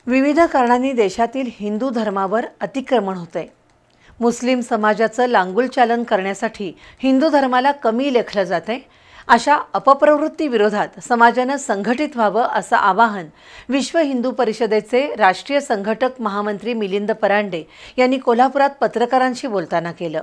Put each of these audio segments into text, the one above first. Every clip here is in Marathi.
विविध कारणांनी देशातील हिंदू धर्मावर अतिक्रमण होते। मुस्लिम समाजाचं लांगुलचालन करण्यासाठी हिंदू धर्माला कमी लेखलं जाते। अशा अपप्रवृत्ती विरोधात समाजाने संघटित व्हावं असं आवाहन विश्व हिंदू परिषदेचे राष्ट्रीय संघटक महामंत्री मिलिंद परांडे यांनी कोल्हापुरात पत्रकारांशी बोलताना केलं।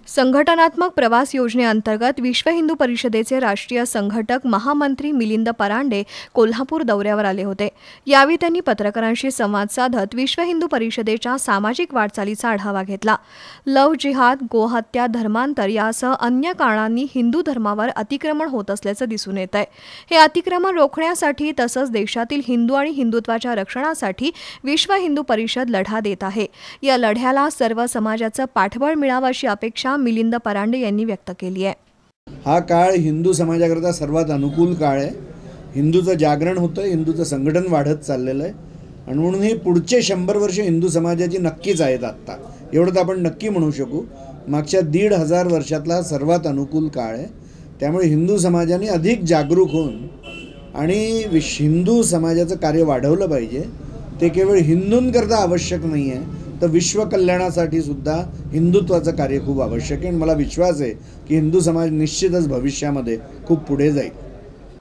संघटनात्मक प्रवास योजनेअंतर्गत विश्व हिंदू परिषदेचे राष्ट्रीय संघटक महामंत्री मिलिंद परांडे कोल्हापूर दौऱ्यावर आले होते। यावेळी त्यांनी पत्रकारांशी संवाद साधत विश्व हिंदू परिषदेच्या सामाजिक वाटचालीचा आढावा घेतला। लव जिहाद, गोहत्या, धर्मांतर यासह अन्य कारणांनी हिंदू धर्मावर अतिक्रमण होत असल्याचं दिसून येत आहे। हे अतिक्रमण रोखण्यासाठी तसंच देशातील हिंदू आणि हिंदुत्वाच्या रक्षणासाठी विश्व हिंदू परिषद लढा देत आहे। या लढ्याला सर्व समाजाचं पाठबळ मिळावं अशी अपेक्षा मिलिंद परांडे यांनी व्यक्त केली आहे। हा काळ हिंदू समाजाकरता सर्वात अनुकूल काळ आहे। हिंदूचं जागरण होतं, हिंदूचं संघटन वाढत चाललेलं आहे आणि म्हणून हे पुढचे 100 वर्ष हिंदू समाजाची नक्कीच आहेत। आत्ता एवढं तर आपण नक्की म्हणू शकू, मागच्या 1500 वर्षातला सर्वात अनुकूल काळ आहे। त्यामुळे हिंदू समाजाने अधिक जागरूक होऊन आणि हिंदू समाजाचं कार्य वाढवलं पाहिजे। ते केवळ हिंदूंकरता आवश्यक नाही आहे, तर विश्व कल्याणासाठी सुद्धा हिंदुत्वाचं कार्य खूप आवश्यक आहे आणि मला विश्वास आहे की हिंदू समाज निश्चितच भविष्यामध्ये खूप पुढे जाईल।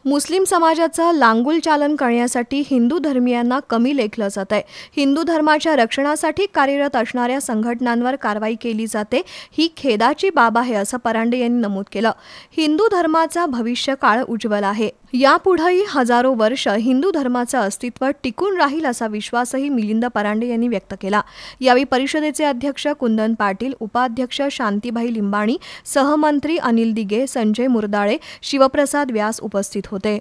मुस्लिम समाजाचं लांगुलचालन करण्यासाठी हिंदू धर्मीयांना कमी लेखलं जात आहे। हिंदू धर्माच्या रक्षणासाठी कार्यरत असणाऱ्या संघटनांवर कारवाई केली जाते, ही खेदाची बाब आहे असं परांडे यांनी नमूद केलं। हिंदू धर्माचा भविष्यकाळ उज्ज्वल आहे। यापुढेही हजारो वर्ष हिंदू धर्माचं अस्तित्व टिकून राहील असा विश्वासही मिलिंद परांडे यांनी व्यक्त केला। यावेळी परिषदेचे अध्यक्ष कुंदन पाटील, उपाध्यक्ष शांतीबाई लिंबाणी, सहमंत्री अनिल दिगे, संजय मुरदाळे, शिवप्रसाद व्यास उपस्थित होते।